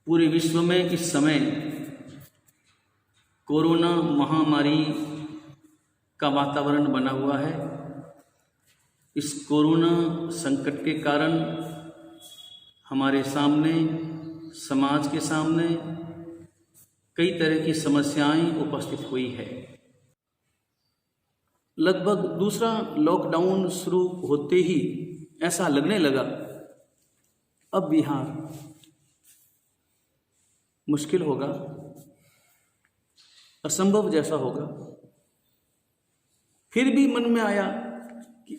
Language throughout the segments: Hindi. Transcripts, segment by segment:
पूरे विश्व में इस समय कोरोना महामारी का वातावरण बना हुआ है। इस कोरोना संकट के कारण हमारे सामने, समाज के सामने कई तरह की समस्याएं उपस्थित हुई है। लगभग दूसरा लॉकडाउन शुरू होते ही ऐसा लगने लगा अब बिहार मुश्किल होगा, असंभव जैसा होगा। फिर भी मन में आया कि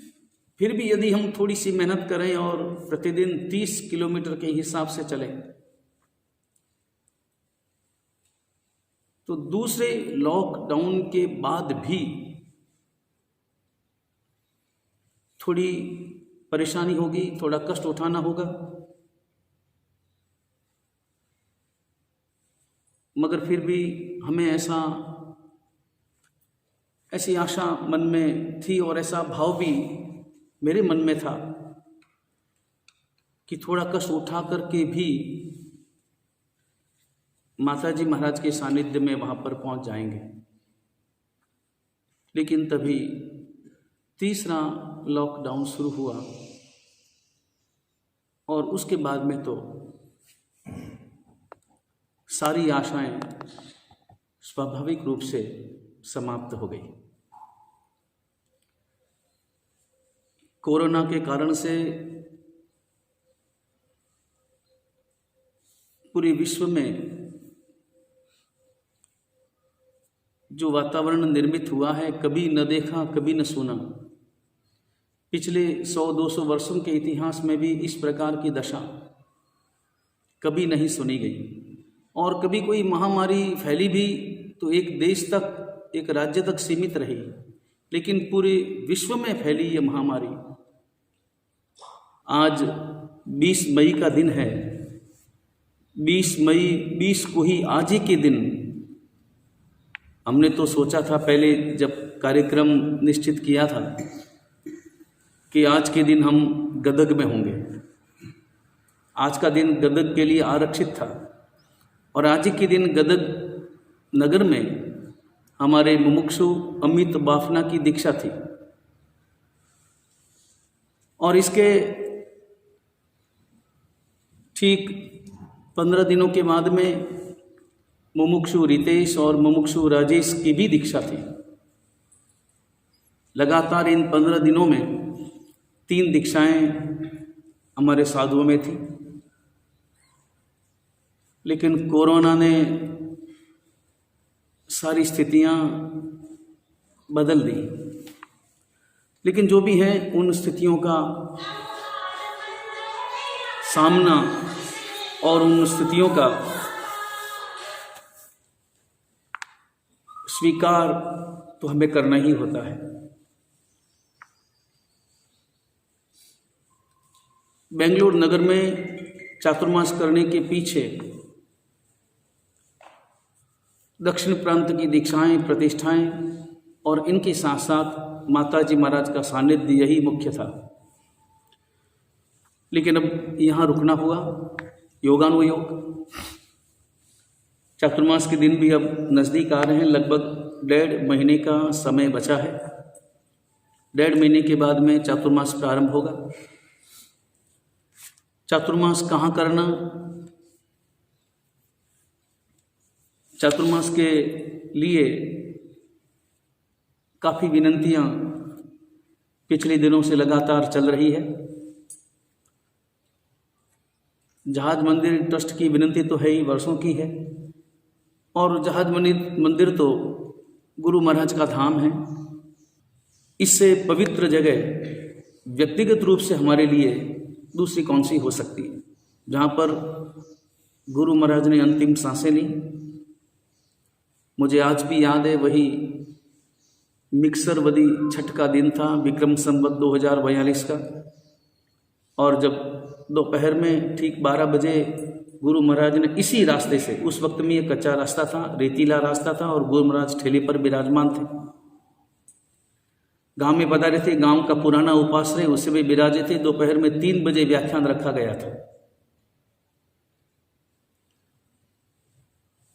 फिर भी यदि हम थोड़ी सी मेहनत करें और प्रतिदिन 30 किलोमीटर के हिसाब से चलें तो दूसरे लॉकडाउन के बाद भी थोड़ी परेशानी होगी, थोड़ा कष्ट उठाना होगा, मगर फिर भी हमें ऐसी आशा मन में थी और ऐसा भाव भी मेरे मन में था कि थोड़ा कष्ट उठा करके भी माताजी महाराज के सानिध्य में वहाँ पर पहुँच जाएंगे। लेकिन तभी तीसरा लॉकडाउन शुरू हुआ और उसके बाद में तो सारी आशाएं स्वाभाविक रूप से समाप्त हो गई। कोरोना के कारण से पूरे विश्व में जो वातावरण निर्मित हुआ है, कभी न देखा कभी न सुना। पिछले 100-200 वर्षों के इतिहास में भी इस प्रकार की दशा कभी नहीं सुनी गई। और कभी कोई महामारी फैली भी तो एक देश तक, एक राज्य तक सीमित रही, लेकिन पूरे विश्व में फैली ये महामारी। आज 20 मई का दिन है। 20 को ही आज ही के दिन हमने तो सोचा था, पहले जब कार्यक्रम निश्चित किया था कि आज के दिन हम गदग में होंगे। आज का दिन गदग के लिए आरक्षित था और आज ही के दिन गदग नगर में हमारे मुमुक्षु अमित बाफना की दीक्षा थी। और इसके ठीक 15 दिनों के बाद में मुमुक्षु रितेश और मुमुक्षु राजेश की भी दीक्षा थी। लगातार इन 15 दिनों में 3 दीक्षाएं हमारे साधुओं में थी। लेकिन कोरोना ने सारी स्थितियां बदल दी। लेकिन जो भी है, उन स्थितियों का सामना और उन स्थितियों का स्वीकार तो हमें करना ही होता है। बेंगलुरु नगर में चातुर्मास करने के पीछे दक्षिण प्रांत की दीक्षाएं, प्रतिष्ठाएं और इनके साथ साथ माताजी महाराज का सानिध्य, यही मुख्य था। लेकिन अब यहाँ रुकना हुआ, योगानुयोग। चातुर्मास के दिन भी अब नज़दीक आ रहे हैं। लगभग 1.5 महीने का समय बचा है। 1.5 महीने के बाद में चातुर्मास प्रारंभ होगा। चातुर्मास कहाँ करना? चातुर्मास के लिए काफ़ी विनंतियां पिछले दिनों से लगातार चल रही है। जहाज मंदिर ट्रस्ट की विनंती तो है ही, वर्षों की है। और जहाज मंदिर तो गुरु महाराज का धाम है। इससे पवित्र जगह व्यक्तिगत रूप से हमारे लिए दूसरी कौन सी हो सकती है, जहाँ पर गुरु महाराज ने अंतिम सांसें ली। मुझे आज भी याद है, वही मिक्सरवदी छठ का दिन था, विक्रम संवत 2042 का। और जब दोपहर में ठीक 12 बजे गुरु महाराज ने इसी रास्ते से, उस वक्त में ये कच्चा रास्ता था, रेतीला रास्ता था, और गुरु महाराज ठेले पर विराजमान थे। गांव में पधारे थे, गांव का पुराना उपाश्रय उसे भी विराजे थे। दोपहर में 3 बजे व्याख्यान रखा गया था।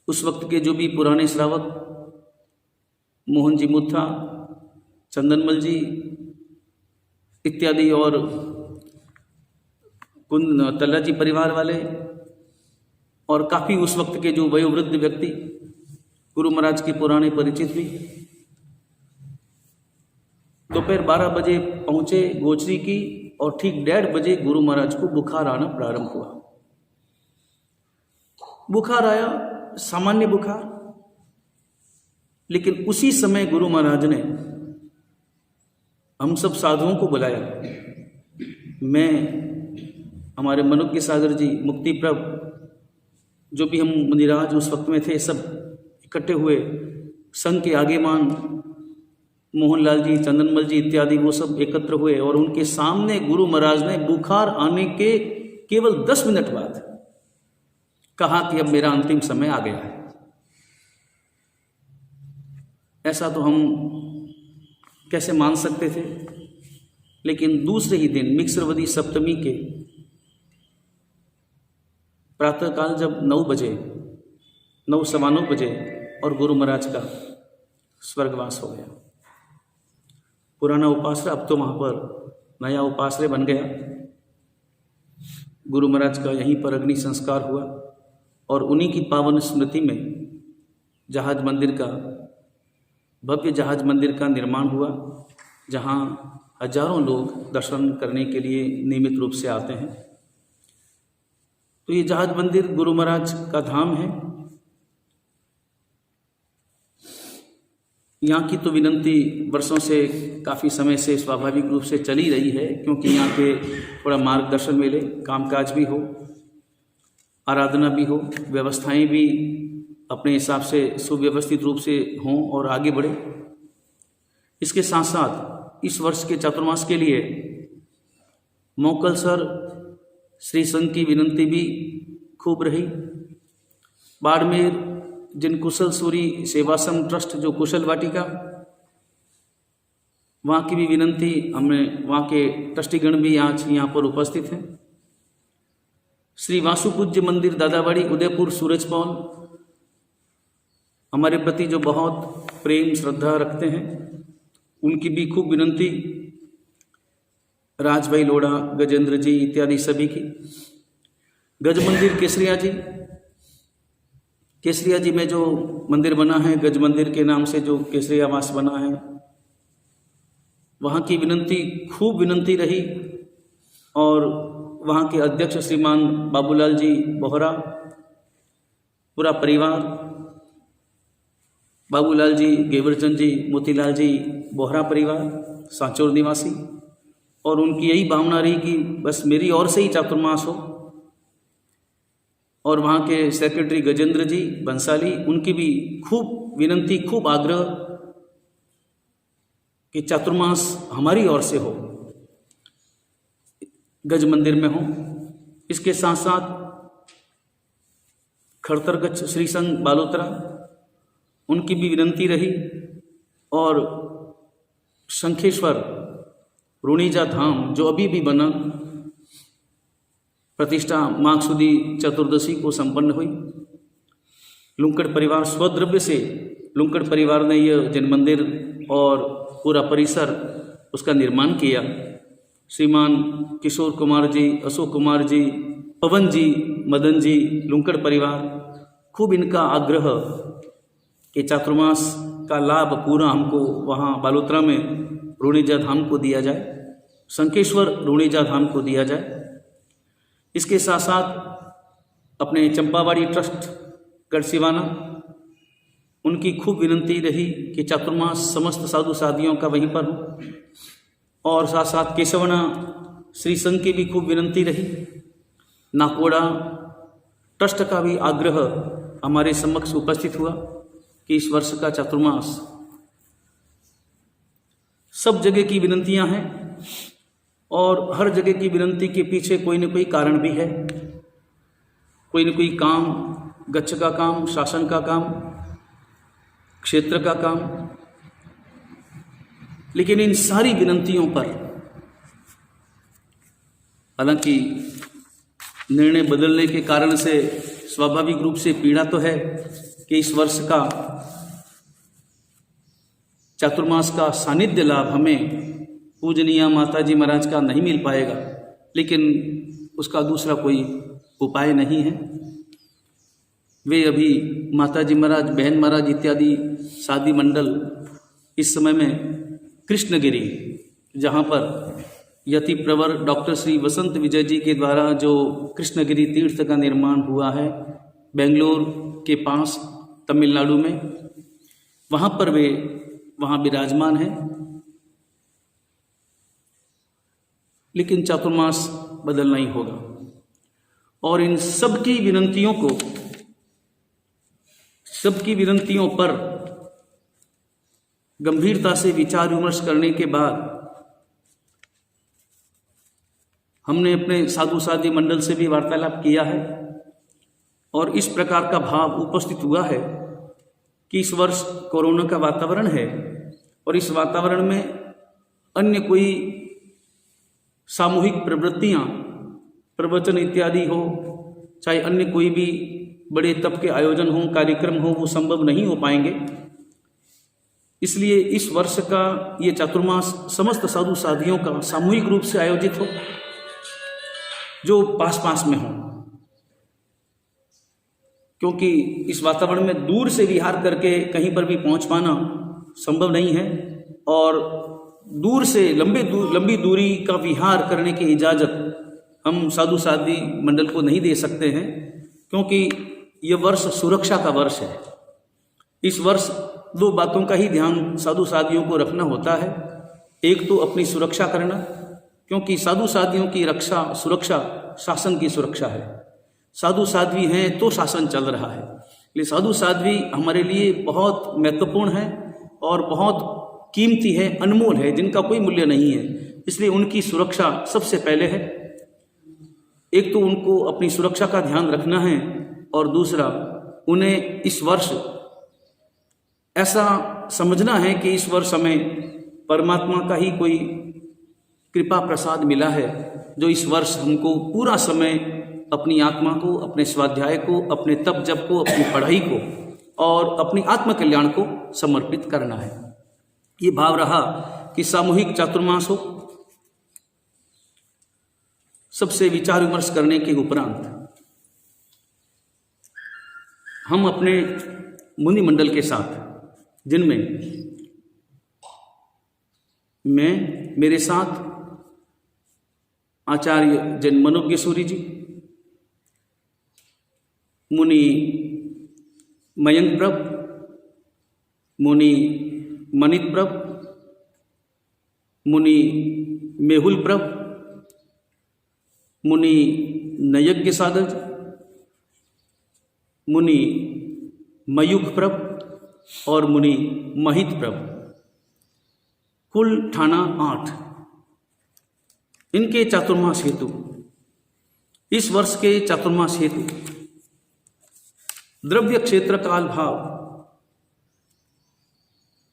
उस वक्त के जो भी पुराने श्रावक मोहन जी मुथा, चंदनमल जी इत्यादि और तल्ला जी परिवार वाले और काफ़ी उस वक्त के जो वयोवृद्ध व्यक्ति गुरु महाराज के पुराने परिचित भी दोपहर 12 बजे पहुँचे गोचरी की और ठीक 1:30 बजे गुरु महाराज को बुखार आना प्रारंभ हुआ। बुखार आया, सामान्य बुखार, लेकिन उसी समय गुरु महाराज ने हम सब साधुओं को बुलाया। मैं, हमारे मनोज्ञ सागर जी, मुक्ति प्रभ, जो भी हम मुनिराज उस वक्त में थे, सब इकट्ठे हुए। संघ के आगेमान मोहनलाल जी, चंदनमल जी इत्यादि वो सब एकत्र हुए और उनके सामने गुरु महाराज ने बुखार आने के केवल 10 मिनट बाद कहा कि अब मेरा अंतिम समय आ गया है। ऐसा तो हम कैसे मान सकते थे, लेकिन दूसरे ही दिन मिक्सरवदी सप्तमी के प्रातःकाल जब 9 बजे, 9:15 बजे और गुरु महाराज का स्वर्गवास हो गया। पुराना उपाश्रय अब तो वहाँ पर नया उपाश्रय बन गया। गुरु महाराज का यहीं पर अग्नि संस्कार हुआ और उन्हीं की पावन स्मृति में जहाज मंदिर का, भव्य जहाज मंदिर का निर्माण हुआ, जहाँ हजारों लोग दर्शन करने के लिए नियमित रूप से आते हैं। तो ये जहाज मंदिर गुरु महाराज का धाम है। यहाँ की तो विनंती वर्षों से, काफ़ी समय से स्वाभाविक रूप से चली रही है, क्योंकि यहाँ के थोड़ा मार्गदर्शन मिले, कामकाज भी हो, आराधना भी हो, व्यवस्थाएं भी अपने हिसाब से सुव्यवस्थित रूप से हों और आगे बढ़े। इसके साथ साथ इस वर्ष के चातुर्मास के लिए मोकलसर श्री संघ की विनंती भी खूब रही। बाड़मेर जिन कुशल सूरी सेवाश्रम ट्रस्ट, जो कुशल वाटिका, वहाँ की भी विनंती हमने, वहाँ के ट्रस्टीगण भी आज यहाँ पर उपस्थित हैं। श्री वासुपूज्य मंदिर दादावाड़ी उदयपुर सूरजपौल हमारे प्रति जो बहुत प्रेम श्रद्धा रखते हैं, उनकी भी खूब विनंती, राजभाई लोढ़ा, गजेंद्र जी इत्यादि सभी की। गज मंदिर केसरिया जी में जो मंदिर बना है, गज मंदिर के नाम से जो केसरियावास बना है, वहाँ की विनंती खूब विनंती रही और वहाँ के अध्यक्ष श्रीमान बाबूलाल जी बोहरा, पूरा परिवार, बाबूलाल जी, गेवरचंद जी, मोतीलाल जी बोहरा परिवार, सांचौर निवासी, और उनकी यही भावना रही कि बस मेरी ओर से ही चातुर्मास हो। और वहाँ के सेक्रेटरी गजेंद्र जी बंसाली, उनकी भी खूब विनंती, खूब आग्रह कि चातुर्मास हमारी ओर से हो, गज मंदिर में हो। इसके साथ साथ खड़तरगच्छ श्री संघ बालोतरा, उनकी भी विनंती रही और शंखेश्वर रुणीजा धाम जो अभी भी बना, प्रतिष्ठा माघ सुदी चतुर्दशी को संपन्न हुई। लुंकड़ परिवार स्वद्रव्य से, लुंकड़ परिवार ने यह जन मंदिर और पूरा परिसर उसका निर्माण किया। श्रीमान किशोर कुमार जी, अशोक कुमार जी, पवन जी, मदन जी, लुंकड़ परिवार, खूब इनका आग्रह कि चातुर्मास का लाभ पूरा हमको वहाँ बालोतरा में रुणीजा धाम को दिया जाए, शंखेश्वर रुणीजा धाम को दिया जाए। इसके साथ साथ अपने चंपावाड़ी ट्रस्ट गढ़सिवाना, उनकी खूब विनंती रही कि चातुर्मास समस्त साधु साधियों का वहीं पर हो। और साथ साथ केशवना श्री संघ की भी खूब विनंती रही। नाकोड़ा ट्रस्ट का भी आग्रह हमारे समक्ष उपस्थित हुआ कि इस वर्ष का चातुर्मास, सब जगह की विनंतियां हैं और हर जगह की विनंती के पीछे कोई न कोई कारण भी है, कोई न कोई काम, गच्छ का काम, शासन का काम, क्षेत्र का काम। लेकिन इन सारी विनंतियों पर, हालांकि निर्णय बदलने के कारण से स्वाभाविक रूप से पीड़ा तो है, कि इस वर्ष का चातुर्मास का सानिध्य लाभ हमें पूजनीय माताजी महाराज का नहीं मिल पाएगा, लेकिन उसका दूसरा कोई उपाय नहीं है। वे अभी माताजी महाराज, बहन महाराज इत्यादि साधी मंडल इस समय में कृष्णगिरी, जहाँ पर यति प्रवर डॉक्टर श्री वसंत विजय जी के द्वारा जो कृष्णगिरी तीर्थ का निर्माण हुआ है बेंगलोर के पास तमिलनाडु में, वहाँ पर वे वहाँ विराजमान हैं। लेकिन चातुर्मास बदलना ही होगा और इन सबकी विनंतियों पर गंभीरता से विचार विमर्श करने के बाद हमने अपने साधु साधी मंडल से भी वार्तालाप किया है और इस प्रकार का भाव उपस्थित हुआ है कि इस वर्ष कोरोना का वातावरण है और इस वातावरण में अन्य कोई सामूहिक प्रवृत्तियां, प्रवचन इत्यादि हो, चाहे अन्य कोई भी बड़े तप के आयोजन हो, कार्यक्रम हो, वो संभव नहीं हो पाएंगे। इसलिए इस वर्ष का ये चातुर्मास समस्त साधु साधियों का सामूहिक रूप से आयोजित हो, जो पास पास में हो, क्योंकि इस वातावरण में दूर से विहार करके कहीं पर भी पहुंच पाना संभव नहीं है और दूर से लंबी दूरी का विहार करने की इजाज़त हम साधु साधी मंडल को नहीं दे सकते हैं, क्योंकि ये वर्ष सुरक्षा का वर्ष है। इस वर्ष दो बातों का ही ध्यान साधु साधियों को रखना होता है। एक तो अपनी सुरक्षा करना, क्योंकि साधु साधियों की सुरक्षा शासन की सुरक्षा है। साधु साध्वी हैं तो शासन चल रहा है, इसलिए साधु साध्वी हमारे लिए बहुत महत्वपूर्ण है और बहुत कीमती है, अनमोल है, जिनका कोई मूल्य नहीं है। इसलिए उनकी सुरक्षा सबसे पहले है। एक तो उनको अपनी सुरक्षा का ध्यान रखना है और दूसरा उन्हें इस वर्ष ऐसा समझना है कि इस वर्ष हमें परमात्मा का ही कोई कृपा प्रसाद मिला है, जो इस वर्ष हमको पूरा समय अपनी आत्मा को, अपने स्वाध्याय को, अपने तप जप को, अपनी पढ़ाई को और अपनी आत्म कल्याण को समर्पित करना है। ये भाव रहा कि सामूहिक चातुर्मास हो। सबसे विचार विमर्श करने के उपरांत हम अपने मुनि मंडल के साथ, जिनमें मेरे साथ आचार्य जैन मनोज्ञ सूरी जी, मुनि मयंक प्रभ, मुनि मनित प्रभ, मुनि मेहुल प्रभ, मुनि नयज्ञ सागर, मुनि मयूख प्रभ और मुनि महित प्रभ, कुल ठाना 8। इनके चातुर्मास हेतु, इस वर्ष के चातुर्मास हेतु द्रव्य क्षेत्र काल भाव,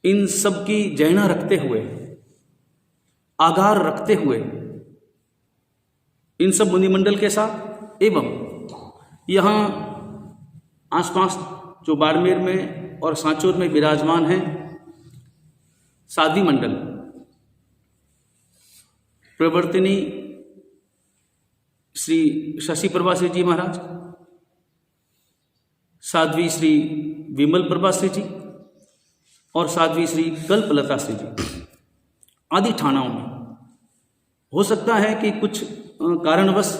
इन सब की जैना रखते हुए, आगार रखते हुए, इन सब मुनिमंडल के साथ एवं यहाँ आसपास जो बाड़मेर में और सांचौर में विराजमान हैं साधी मंडल, प्रवर्तिनी श्री शशि प्रभा श्री जी महाराज, साध्वी श्री विमल प्रभा श्री जी और साध्वी श्री कल्पलता श्री जी आदि ठाणाओं में हो सकता है कि कुछ कारणवश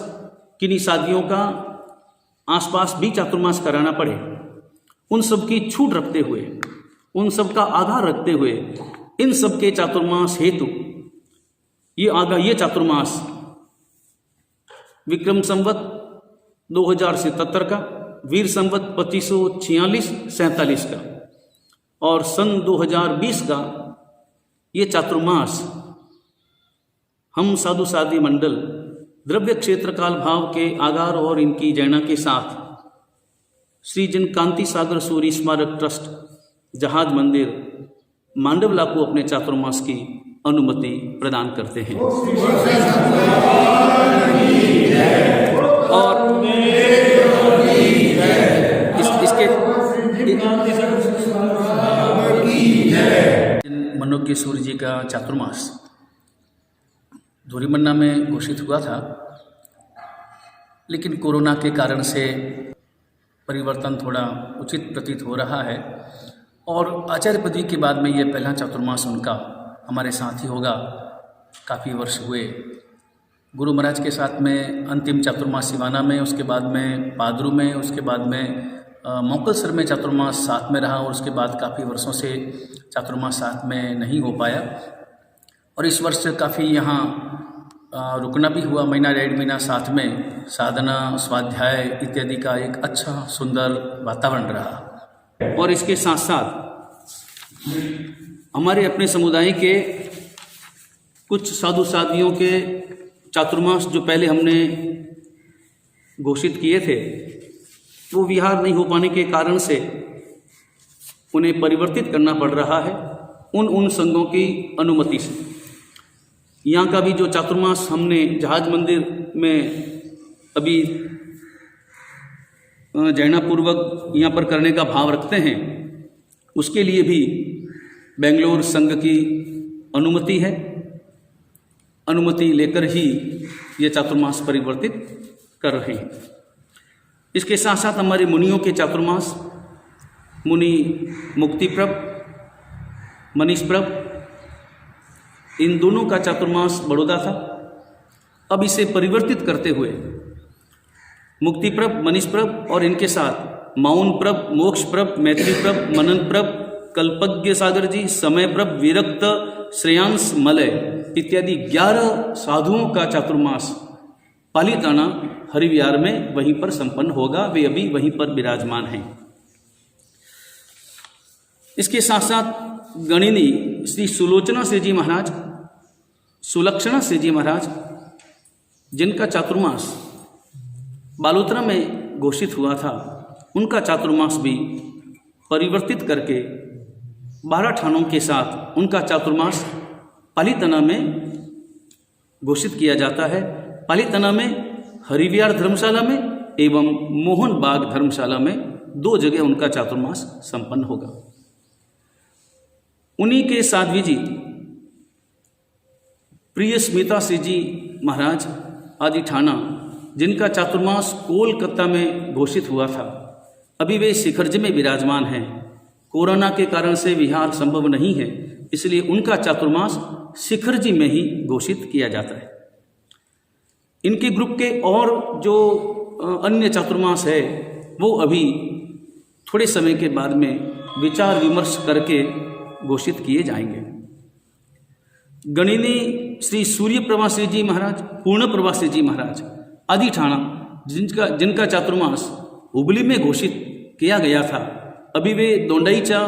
किन्हीं साधियों का आसपास भी चातुर्मास कराना पड़े। उन सब की छूट रखते हुए, उन सब का आधार रखते हुए, इन सब के चातुर्मास हेतु ये चातुर्मास विक्रम संवत 2077 का, वीर संवत 2546-47 का और सन 2020 का ये चातुर्मास हम साधु साधी मंडल द्रव्य क्षेत्र काल भाव के आगार और इनकी जैना के साथ श्री जिन कांति सागर सूरी स्मारक ट्रस्ट जहाज मंदिर मांडवला को अपने चातुर्मास की अनुमति प्रदान करते हैं। योग्य सूर्य जी का चातुर्मास धूरीमन्ना में घोषित हुआ था, लेकिन कोरोना के कारण से परिवर्तन थोड़ा उचित प्रतीत हो रहा है और आचार्य पदवी के बाद में ये पहला चातुर्मास उनका हमारे साथ ही होगा। काफ़ी वर्ष हुए गुरु महाराज के साथ में अंतिम चातुर्मास सिवाना में, उसके बाद में पादरू में, उसके बाद में मोकलसर में चातुर्मास साथ में रहा और उसके बाद काफ़ी वर्षों से चातुर्मास साथ में नहीं हो पाया। और इस वर्ष काफ़ी यहाँ रुकना भी हुआ, महीना 1.5 महीना साथ में साधना स्वाध्याय इत्यादि का एक अच्छा सुंदर वातावरण रहा। और इसके साथ साथ हमारे अपने समुदाय के कुछ साधु साधियों के चातुर्मास जो पहले हमने घोषित किए थे वो विहार नहीं हो पाने के कारण से उन्हें परिवर्तित करना पड़ रहा है उन संघों की अनुमति से। यहाँ का भी जो चातुर्मास हमने जहाज मंदिर में अभी जैनापूर्वक यहाँ पर करने का भाव रखते हैं, उसके लिए भी बेंगलोर संघ की अनुमति है। अनुमति लेकर ही ये चातुर्मास परिवर्तित कर रहे हैं। इसके साथ साथ हमारे मुनियों के चातुर्मास, मुनि मुक्तिप्रभ, मनीषप्रभ, इन दोनों का चातुर्मास बड़ौदा था। अब इसे परिवर्तित करते हुए मुक्तिप्रभ, मनीषप्रभ और इनके साथ माउनप्रभ, मोक्षप्रभ, मैत्रीप्रभ, मननप्रभ, कल्पज्ञ सागर जी, समयप्रभ, विरक्त, श्रेयांश मलय इत्यादि 11 साधुओं का चातुर्मास पालीताना हरिविहार में वहीं पर संपन्न होगा। वे अभी वहीं पर विराजमान हैं। इसके साथ साथ गणिनी श्री सुलोचना से जी महाराज, सुलक्षणा से जी महाराज, जिनका चातुर्मास बालोतरा में घोषित हुआ था, उनका चातुर्मास भी परिवर्तित करके 12 ठानों के साथ उनका चातुर्मास पालीताना में घोषित किया जाता है। पालीताना में हरिविहार धर्मशाला में एवं मोहन बाग धर्मशाला में 2 जगह उनका चातुर्मास संपन्न होगा। उन्हीं के साध्वी जी प्रिय स्मिता से जी महाराज आदि ठाना, जिनका चातुर्मास कोलकाता में घोषित हुआ था, अभी वे शिखरजी में विराजमान हैं। कोरोना के कारण से विहार संभव नहीं है, इसलिए उनका चातुर्मास शिखरजी में ही घोषित किया जाता है। इनके ग्रुप के और जो अन्य चातुर्मास है वो अभी थोड़े समय के बाद में विचार विमर्श करके घोषित किए जाएंगे। गणिनी श्री सूर्य प्रवासी जी महाराज, पूर्ण प्रवासी जी महाराज आदि ठाणा, जिनका चातुर्मास हुबली में घोषित किया गया था, अभी वे दोंडाईचा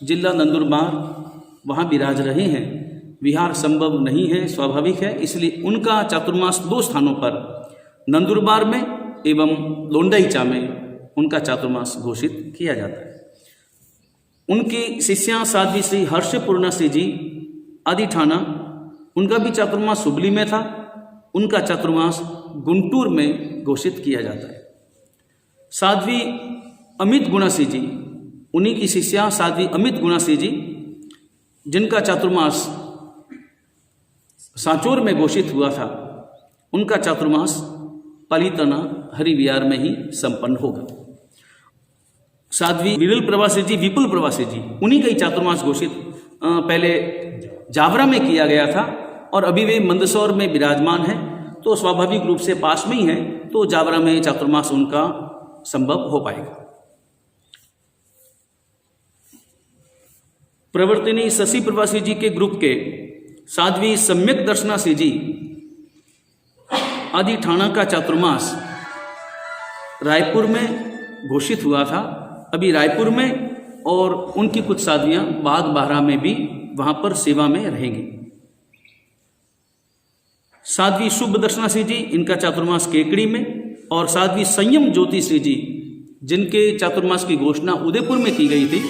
जिला नंदुरबार वहाँ विराज रहे हैं। विहार संभव नहीं है, स्वाभाविक है, इसलिए उनका चातुर्मास 2 स्थानों पर नंदुरबार में एवं दोंडाईचा में उनका चातुर्मास घोषित किया जाता है। उनकी शिष्या साध्वी श्री हर्षपूर्णा श्री जी आदि ठाना, उनका भी चातुर्मास हुबली में था। उनका चातुर्मास गुंटूर में घोषित किया जाता है। साध्वी अमित गुणा श्री जी, उन्हीं की शिष्या साध्वी अमित गुणा श्री जी, जिनका चातुर्मास सांचौर में घोषित हुआ था, उनका चातुर्मास पालीताना हरिविहार में ही संपन्न होगा। साध्वी विरल प्रवासी जी, विपुल प्रवासी जी, उन्हीं का ही चातुर्मास घोषित पहले जावरा में किया गया था और अभी वे मंदसौर में विराजमान हैं, तो स्वाभाविक रूप से पास में ही है, तो जावरा में चातुर्मास उनका संभव हो पाएगा। प्रवर्तिनी शशि प्रवासी जी के ग्रुप के साध्वी सम्यक दर्शना से जी आदि ठाणा का चातुर्मास रायपुर में घोषित हुआ था। अभी रायपुर में और उनकी कुछ साध्वियां बाग बाहरा में भी वहां पर सेवा में रहेंगी। साध्वी शुभ दर्शना श्री जी, इनका चातुर्मास केकड़ी में, और साध्वी संयम ज्योति श्री जी, जिनके चातुर्मास की घोषणा उदयपुर में की गई थी,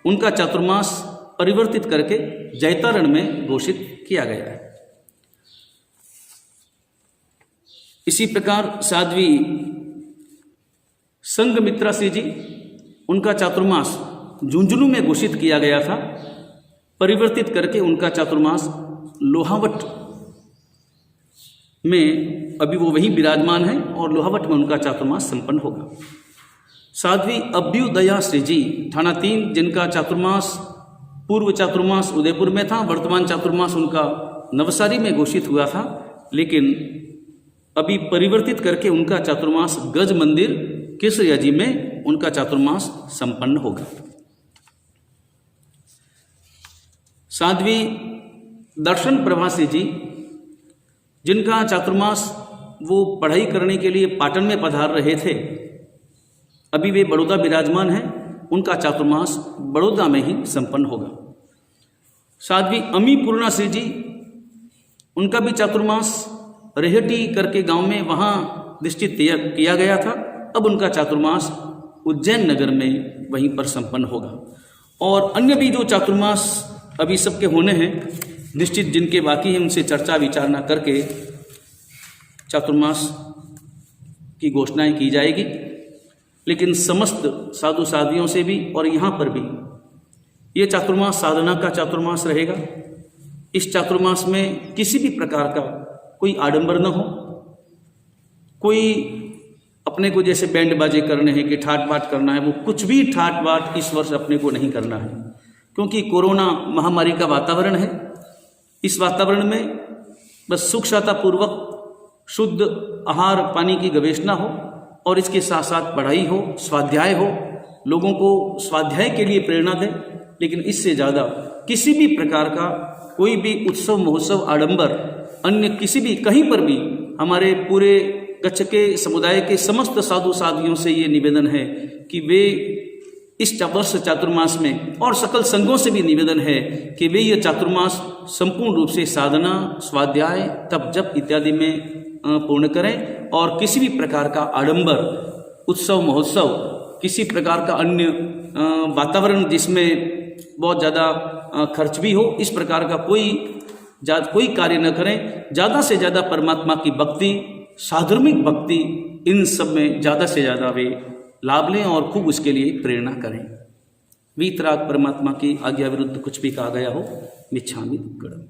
उनका चातुर्मास परिवर्तित करके जैतारण में घोषित किया गया है। इसी प्रकार साध्वी संघमित्रा श्री जी, उनका चातुर्मास झुंझुनू में घोषित किया गया था, परिवर्तित करके उनका चातुर्मास लोहावट में, अभी वो वहीं विराजमान है और लोहावट में उनका चातुर्मास संपन्न होगा। साध्वी अभ्युदया श्री जी थाना 3, जिनका चातुर्मास पूर्व चातुर्मास उदयपुर में था, वर्तमान चातुर्मास उनका नवसारी में घोषित हुआ था, लेकिन अभी परिवर्तित करके उनका चातुर्मास गज मंदिर केसरिया जी में उनका चातुर्मास संपन्न होगा। साध्वी दर्शन प्रभासी जी, जिनका चातुर्मास वो पढ़ाई करने के लिए पाटन में पधार रहे थे, अभी वे बड़ौदा विराजमान हैं, उनका चातुर्मास बड़ौदा में ही संपन्न होगा। साध्वी अमी पूर्णा श्री जी, उनका भी चातुर्मास रेहटी करके गांव में वहाँ निश्चित किया गया था, अब उनका चातुर्मास उज्जैन नगर में वहीं पर संपन्न होगा। और अन्य भी जो चातुर्मास अभी सबके होने हैं निश्चित, जिनके बाकी हैं उनसे चर्चा विचारणा करके चातुर्मास की घोषणाएं की जाएगी। लेकिन समस्त साधु साध्वियों से भी और यहाँ पर भी ये चातुर्मास साधना का चातुर्मास रहेगा। इस चातुर्मास में किसी भी प्रकार का कोई आडंबर न हो, कोई अपने को जैसे बैंड बाजे करने हैं कि ठाट बाट करना है, वो कुछ भी ठाट बाट इस वर्ष अपने को नहीं करना है, क्योंकि कोरोना महामारी का वातावरण है। इस वातावरण में बस सुख शांतिपूर्वक शुद्ध आहार पानी की गवेषणा हो और इसके साथ साथ पढ़ाई हो, स्वाध्याय हो, लोगों को स्वाध्याय के लिए प्रेरणा दें। लेकिन इससे ज़्यादा किसी भी प्रकार का कोई भी उत्सव महोत्सव आडंबर अन्य किसी भी कहीं पर भी हमारे पूरे कच्छ के समुदाय के समस्त साधु साध्वियों से ये निवेदन है कि वे इस वर्ष चातुर्मास में, और सकल संघों से भी निवेदन है कि वे ये चातुर्मास संपूर्ण रूप से साधना, स्वाध्याय, तप जप इत्यादि में पूर्ण करें और किसी भी प्रकार का आडंबर, उत्सव महोत्सव, किसी प्रकार का अन्य वातावरण जिसमें बहुत ज़्यादा खर्च भी हो, इस प्रकार का कोई कार्य न करें। ज़्यादा से ज़्यादा परमात्मा की भक्ति, साधर्मिक भक्ति, इन सब में ज़्यादा से ज़्यादा वे लाभ लें और खूब उसके लिए प्रेरणा करें। वीतराग परमात्मा की आज्ञा विरुद्ध कुछ भी कहा गया हो, मिच्छामि दुक्कडम।